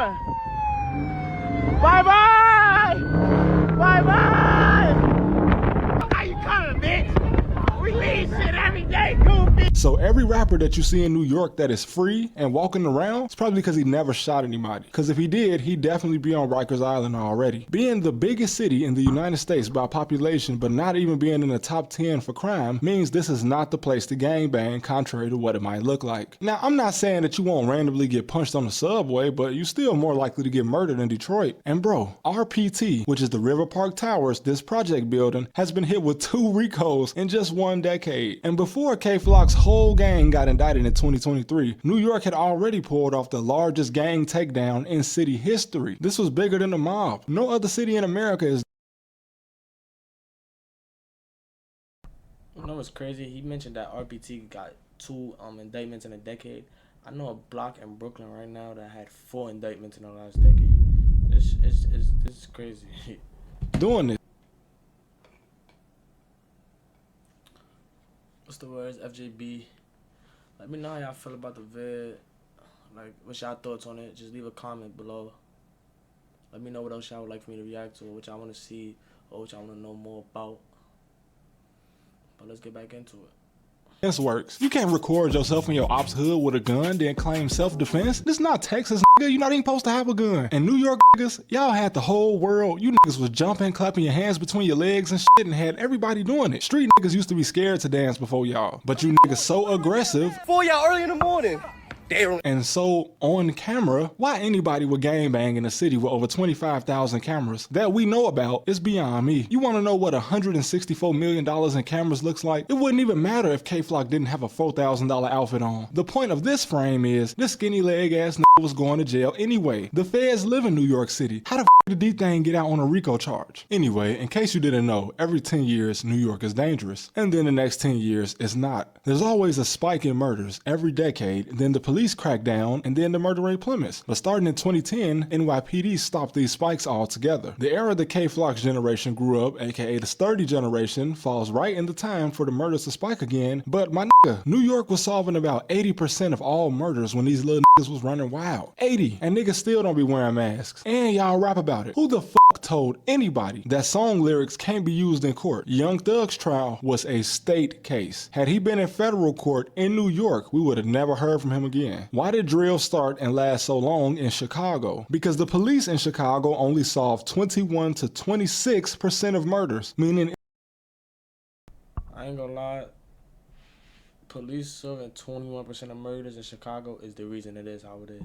doing? Bye-bye! Bye-bye! How you coming, bitch? We leave shit every day, goofy! So every rapper that you see in New York that is free and walking around, it's probably because he never shot anybody. Because if he did, he'd definitely be on Rikers Island already. Being the biggest city in the United States by population, but not even being in the top 10 for crime, means this is not the place to gangbang, contrary to what it might look like. Now, I'm not saying that you won't randomly get punched on the subway, but you're still more likely to get murdered in Detroit. And bro, RPT, which is the River Park Towers, this project building, has been hit with 2 RICOs in just 1 decade. And before K-Flock's whole gang got indicted in 2023, New York had already pulled off the largest gang takedown in city history. This was bigger than the mob. No other city in America is. You know what's crazy? He mentioned that RPT got 2 indictments in a decade. I know a block in Brooklyn right now that had 4 indictments in the last decade. This is crazy. Doing this. What's the words? FJB. Let me know how y'all feel about the vid. Like, what's y'all thoughts on it? Just leave a comment below. Let me know what else y'all would like for me to react to, or what y'all want to see, or what y'all want to know more about. But let's get back into it. This works. You can't record yourself in your ops hood with a gun, then claim self-defense. This not Texas, nigga. You're not even supposed to have a gun. And New York niggas, y'all had the whole world. You niggas was jumping, clapping your hands between your legs and shit, and had everybody doing it. Street niggas used to be scared to dance before y'all. But you niggas so aggressive. For y'all early in the morning. And so, on camera, why anybody would gangbang in a city with over 25,000 cameras that we know about is beyond me. You want to know what $164 million in cameras looks like? It wouldn't even matter if K-Flock didn't have a $4,000 outfit on. The point of this frame is, this skinny leg ass nigga was going to jail anyway. The feds live in New York City. How the f did D-Thing get out on a RICO charge? Anyway, in case you didn't know, every 10 years, New York is dangerous. And then the next 10 years, it's not. There's always a spike in murders every decade, then the police crack down, and then the murder rate plummets. But starting in 2010, NYPD stopped these spikes altogether. The era the K-Flock's generation grew up, aka the sturdy generation, falls right in the time for the murders to spike again. But my nigga, New York was solving about 80% of all murders when these little niggas was running wild. 80! And niggas still don't be wearing masks. And y'all rap about it. Who the fuck told anybody that song lyrics can't be used in court? Young Thug's trial was a state case. Had he been in federal court in New York, we would have never heard from him again. Why did drill start and last so long in Chicago? Because the police in Chicago only solved 21 to 26% of murders, meaning I ain't gonna lie. Police solving 21% of murders in Chicago is the reason it is how it is.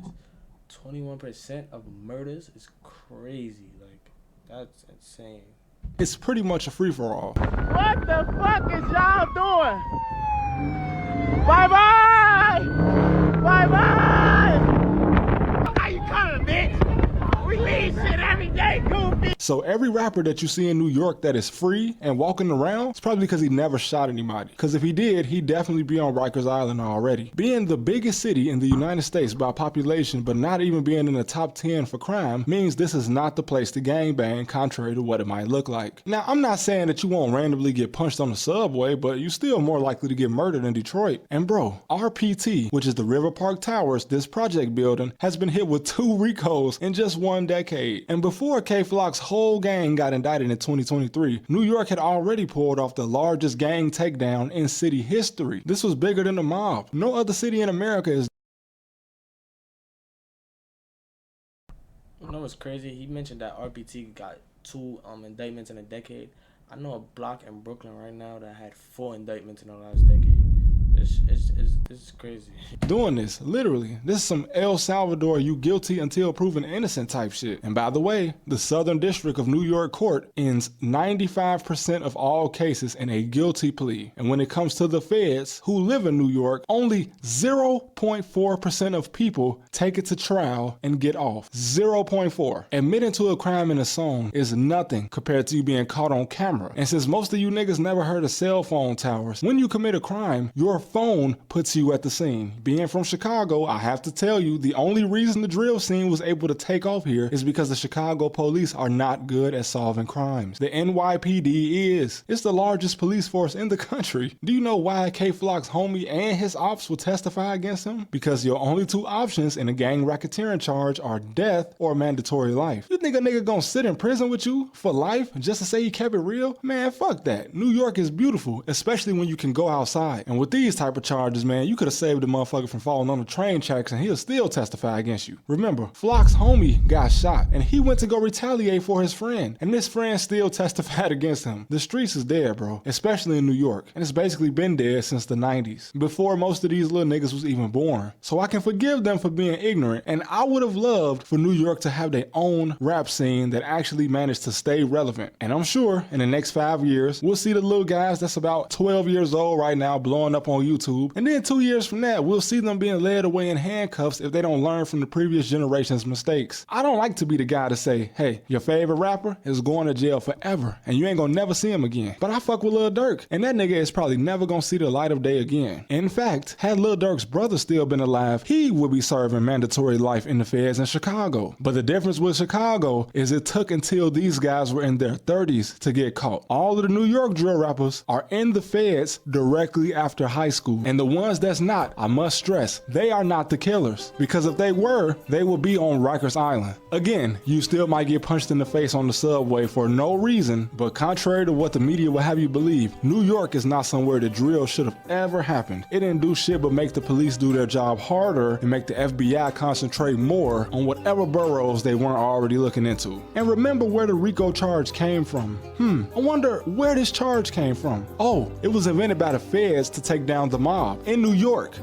21% of murders is crazy. Like, that's insane. it's pretty much a free-for-all. What the fuck is y'all doing? Bye-bye! Bye-bye! How you coming, bitch? We leave shit every day, goofy! So every rapper that you see in New York that is free and walking around, it's probably because he never shot anybody. Because if he did, he'd definitely be on Rikers Island already. Being the biggest city in the United States by population, but not even being in the top 10 for crime, means this is not the place to gangbang, contrary to what it might look like. Now, I'm not saying that you won't randomly get punched on the subway, but you're still more likely to get murdered in Detroit. And bro, RPT, which is the River Park Towers, this project building, has been hit with 2 RICOs in just 1 decade. And before K-Flock's whole gang got indicted in 2023, New York had already pulled off the largest gang takedown in city history. This was bigger than the mob. No other city in America is. You know what's crazy? He mentioned that RPT got 2 indictments in a decade. I know a block in Brooklyn right now that had 4 indictments in the last decade. This is crazy. Doing this, literally. This is some El Salvador, you guilty until proven innocent type shit. And by the way, the Southern District of New York Court ends 95% of all cases in a guilty plea. And when it comes to the feds who live in New York, only 0.4% of people take it to trial and get off. 0.4. Admitting to a crime in a song is nothing compared to you being caught on camera. And since most of you niggas never heard of cell phone towers, when you commit a crime, your phone puts you at the scene. Being from Chicago, I have to tell you, the only reason the drill scene was able to take off here is because the Chicago police are not good at solving crimes. The NYPD is. It's the largest police force in the country. Do you know why K-Flock's homie and his ops will testify against him? Because your only two options in a gang racketeering charge are death or mandatory life. You think a nigga gonna sit in prison with you for life just to say he kept it real? Man, fuck that. New York is beautiful, especially when you can go outside. And with these type of charges, man, you could have saved the motherfucker from falling on the train tracks and he'll still testify against you. Remember, Flock's homie got shot and he went to go retaliate for his friend, and this friend still testified against him. The streets is dead, bro, especially in New York, and it's basically been dead since the 90s, before most of these little niggas was even born. So I can forgive them for being ignorant, and I would have loved for New York to have their own rap scene that actually managed to stay relevant. And I'm sure in the next 5 years, we'll see the little guys that's about 12 years old right now blowing up on YouTube, and then 2 years from that, we'll see them being led away in handcuffs if they don't learn from the previous generation's mistakes. I don't like to be the guy to say, hey, your favorite rapper is going to jail forever and you ain't gonna never see him again. But I fuck with Lil Durk, and that nigga is probably never gonna see the light of day again. In fact, had Lil Durk's brother still been alive, he would be serving mandatory life in the feds in Chicago. But the difference with Chicago is it took until these guys were in their 30s to get caught. All of the New York drill rappers are in the feds directly after high school, and the ones that's not, I must stress, they are not the killers, because if they were, they would be on Rikers Island. Again, you still might get punched in the face on the subway for no reason, but contrary to what the media will have you believe, New York is not somewhere the drill should have ever happened. It didn't do shit but make the police do their job harder and make the FBI concentrate more on whatever boroughs they weren't already looking into. And remember where the RICO charge came from. I wonder where this charge came from. Oh, it was invented by the feds to take down the mob in New York.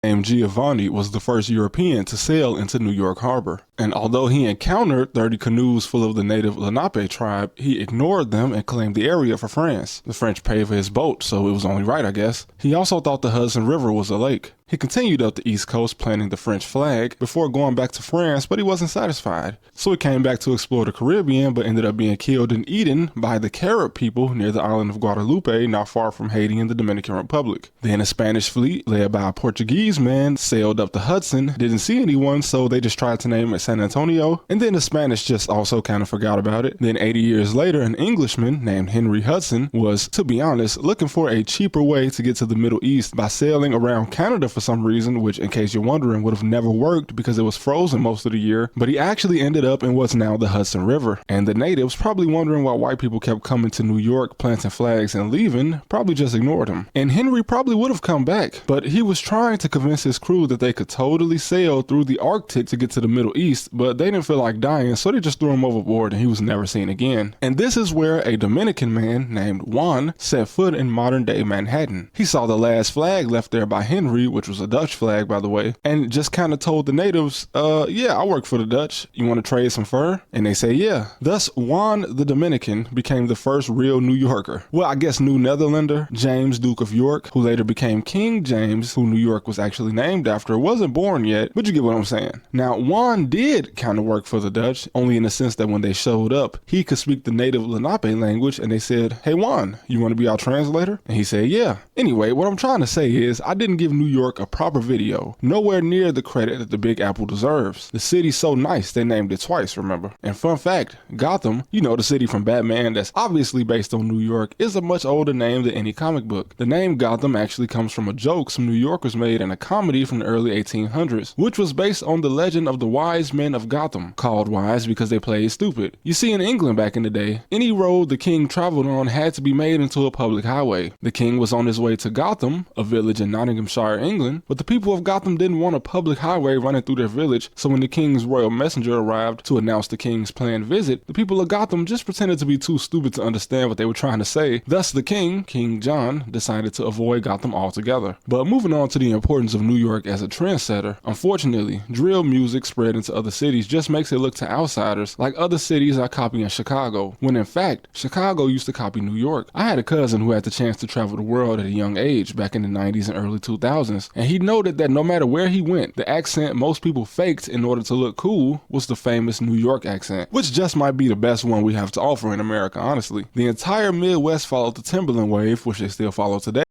Named Giovanni was the first European to sail into New York Harbor. And although he encountered 30 canoes full of the native Lenape tribe, he ignored them and claimed the area for France. The French paid for his boat, so it was only right, I guess. He also thought the Hudson River was a lake. He continued up the East Coast planting the French flag before going back to France, but he wasn't satisfied. So he came back to explore the Caribbean, but ended up being killed in Eden by the Carib people near the island of Guadalupe, not far from Haiti and the Dominican Republic. Then a Spanish fleet, led by a Portuguese man, sailed up the Hudson, didn't see anyone, so they just tried to name it San Antonio, and then the Spanish just also kind of forgot about it. Then 80 years later, an Englishman named Henry Hudson was, to be honest, looking for a cheaper way to get to the Middle East by sailing around Canada for some reason, which, in case you're wondering, would have never worked because it was frozen most of the year, but he actually ended up in what's now the Hudson River. And the natives, probably wondering why white people kept coming to New York, planting flags and leaving, probably just ignored him. And Henry probably would have come back, but he was trying to convince his crew that they could totally sail through the Arctic to get to the Middle East, but they didn't feel like dying, so they just threw him overboard and he was never seen again. And this is where a Dominican man named Juan set foot in modern day Manhattan. He saw the last flag left there by Henry, which was a Dutch flag, by the way, and just kind of told the natives, yeah, I work for the Dutch. You want to trade some fur? And they say, yeah. Thus, Juan the Dominican became the first real New Yorker. Well, I guess New Netherlander. James, Duke of York, who later became King James, who New York was actually named after, wasn't born yet, but you get what I'm saying. Now, Juan did kind of work for the Dutch, only in the sense that when they showed up, he could speak the native Lenape language, and they said, hey Juan, you want to be our translator? And he said, yeah. Anyway, what I'm trying to say is, I didn't give New York a proper video, nowhere near the credit that the Big Apple deserves. The city's so nice, they named it twice, remember? And fun fact, Gotham, you know, the city from Batman that's obviously based on New York, is a much older name than any comic book. The name Gotham actually comes from a joke some New Yorkers made in a comedy from the early 1800s, which was based on the legend of the wise men of Gotham, called wise because they played stupid. You see, in England back in the day, any road the king traveled on had to be made into a public highway. The king was on his way to Gotham, a village in Nottinghamshire, England, but the people of Gotham didn't want a public highway running through their village, so when the king's royal messenger arrived to announce the king's planned visit, the people of Gotham just pretended to be too stupid to understand what they were trying to say. Thus the king, King John, decided to avoid Gotham altogether. But moving on to the importance of New York as a trendsetter, unfortunately, drill music spread into other cities just makes it look to outsiders like other cities are copying Chicago, when in fact, Chicago used to copy New York. I had a cousin who had the chance to travel the world at a young age back in the 90s and early 2000s, and he noted that no matter where he went, the accent most people faked in order to look cool was the famous New York accent, which just might be the best one we have to offer in America, honestly. The entire Midwest followed the Timberland wave, which they still follow today.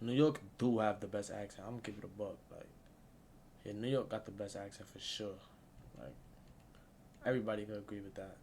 New York do have the best accent. I'm gonna give it a buck. Like, yeah, New York got the best accent for sure. Like, everybody could agree with that.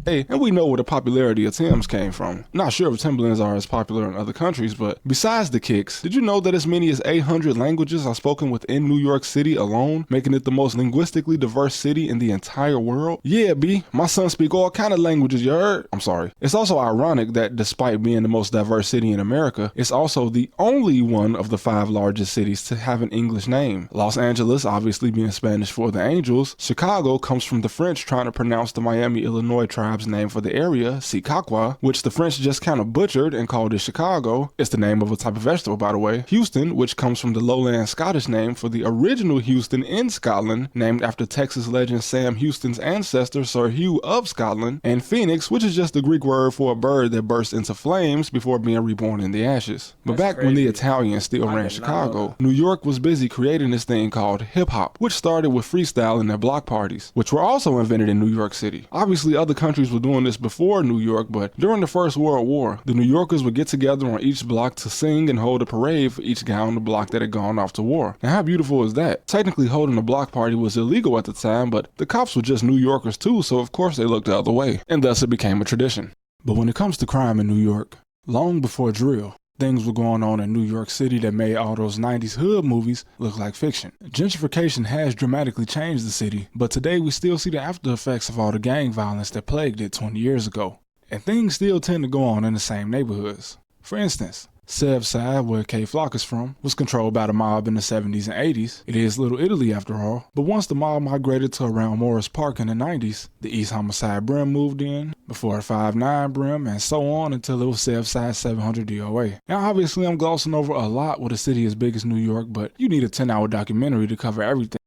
Hey, and we know where the popularity of Tim's came from. Not sure if Timberlands are as popular in other countries, but besides the kicks, did you know that as many as 800 languages are spoken within New York City alone, making it the most linguistically diverse city in the entire world? Yeah, B, my son speak all kind of languages, you heard? I'm sorry. It's also ironic that despite being the most diverse city in America, it's also the only one of the 5 largest cities to have an English name. Los Angeles obviously being Spanish for the Angels, Chicago comes from the French trying to pronounce the Miami, Illinois tribe's name for the area, Secaucus, which the French just kind of butchered and called it Chicago. It's the name of a type of vegetable, by the way. Houston, which comes from the lowland Scottish name for the original Houston in Scotland, named after Texas legend Sam Houston's ancestor, Sir Hugh of Scotland. And Phoenix, which is just the Greek word for a bird that bursts into flames before being reborn in the ashes. But That's back when the crazy. Italians still I ran did not know Chicago, that. New York was busy creating this thing called hip-hop, which started with freestyle in their block parties, which were also invented in New York City. Obviously, other countries were doing this before New York, but during the First World War, the New Yorkers would get together on each block to sing and hold a parade for each guy on the block that had gone off to war. Now, how beautiful is that? Technically, holding a block party was illegal at the time, but the cops were just New Yorkers too, so of course they looked the other way, and thus it became a tradition. But when it comes to crime in New York, long before drill, things were going on in New York City that made all those 90s hood movies look like fiction. Gentrification has dramatically changed the city, but today we still see the after effects of all the gang violence that plagued it 20 years ago. And things still tend to go on in the same neighborhoods. For instance, Sev Side, where K Flock is from, was controlled by the mob in the 70s and 80s. It is Little Italy after all. But once the mob migrated to around Morris Park in the 90s, the East Homicide Brim moved in, before 5'9 Brim, and so on until it was Sev Side 700 DOA. Now obviously I'm glossing over a lot with a city as big as New York, but you need a 10-hour documentary to cover everything.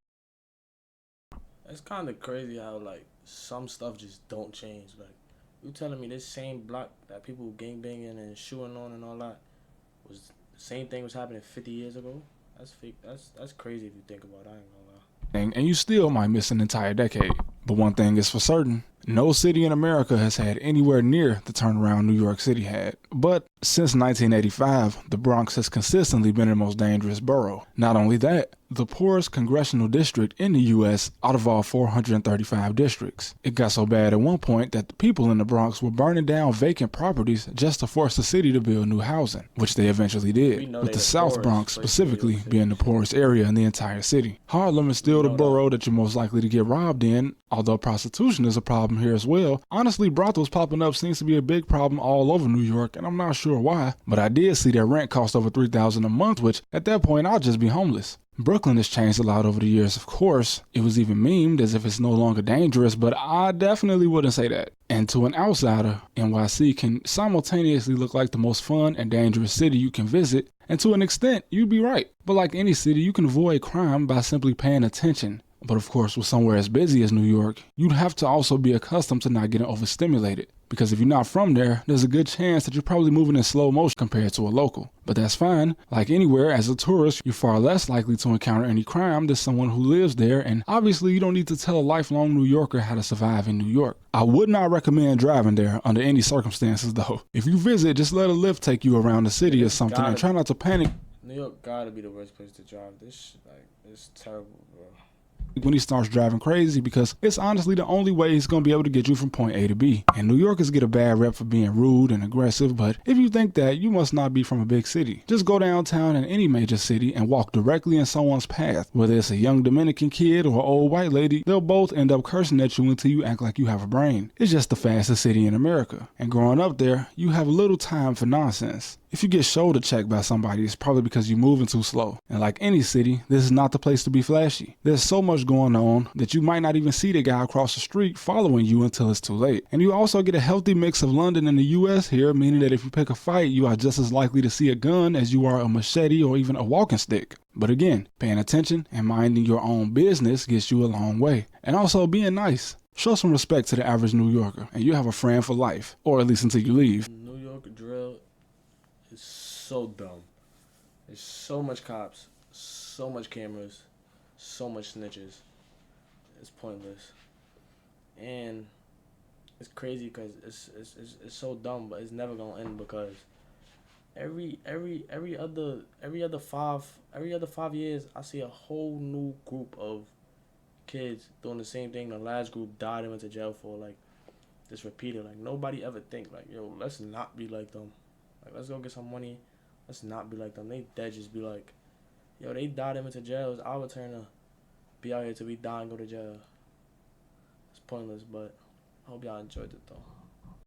It's kind of crazy how, like, some stuff just don't change. Like, you telling me this same block that people gangbanging and shooting on and all that was the same thing was happening 50 years ago? That's fake. That's crazy if you think about it. I ain't gonna lie. And you still might miss an entire decade. But one thing is for certain, no city in America has had anywhere near the turnaround New York City had. But since 1985, the Bronx has consistently been the most dangerous borough. Not only that, the poorest congressional district in the U.S. out of all 435 districts. It got so bad at one point that the people in the Bronx were burning down vacant properties just to force the city to build new housing, which they eventually We did, know with they the the South poorest Bronx place in New specifically York City. being the poorest area in the entire city. Harlem is still the know that. borough that you're most likely to get robbed in, although prostitution is a problem here as well. Honestly, brothels popping up seems to be a big problem all over New York, and I'm not sure why, but I did see that rent cost over $3,000 a month, which at that point I'll just be homeless. Brooklyn has changed a lot over the years, of course. It was even memed as if it's no longer dangerous, but I definitely wouldn't say that. And to an outsider, NYC can simultaneously look like the most fun and dangerous city you can visit, and to an extent, you'd be right. But like any city, you can avoid crime by simply paying attention. But of course, with somewhere as busy as New York, you'd have to also be accustomed to not getting overstimulated. Because if you're not from there, there's a good chance that you're probably moving in slow motion compared to a local. But that's fine. Like anywhere, as a tourist, you're far less likely to encounter any crime than someone who lives there, and obviously you don't need to tell a lifelong New Yorker how to survive in New York. I would not recommend driving there under any circumstances though. If you visit, just let a Lyft take you around the city or something and try not to panic New York gotta be the worst place to drive. This shit, like, it's terrible, bro. when he starts driving crazy, because it's honestly the only way he's going to be able to get you from point A to B. And New Yorkers get a bad rep for being rude and aggressive, but if you think that, you must not be from a big city. Just go downtown in any major city and walk directly in someone's path. Whether it's a young Dominican kid or an old white lady, they'll both end up cursing at you until you act like you have a brain. It's just the fastest city in America. And growing up there, you have little time for nonsense. If you get shoulder checked by somebody, it's probably because you're moving too slow. And like any city, this is not the place to be flashy. There's so much going on that you might not even see the guy across the street following you until it's too late. And you also get a healthy mix of London and the US here, meaning that if you pick a fight, you are just as likely to see a gun as you are a machete or even a walking stick. But again, paying attention and minding your own business gets you a long way. And also being nice. Show some respect to the average New Yorker, and you have a friend for life, or at least until you leave. New York drill is so dumb. There's so much cops, so much cameras, so much snitches. It's pointless. And it's crazy because it's so dumb, but it's never gonna end because every other 5 years, I see a whole new group of kids doing the same thing the last group died and went to jail for. Like, just repeated. Like, nobody ever think like, yo, let's not be like them. Like, let's go get some money. Let's not be like them. They dead just be like, yo, they died and went to jail. It's our turn to be out here till we die and go to jail. It's pointless, but I hope y'all enjoyed it though.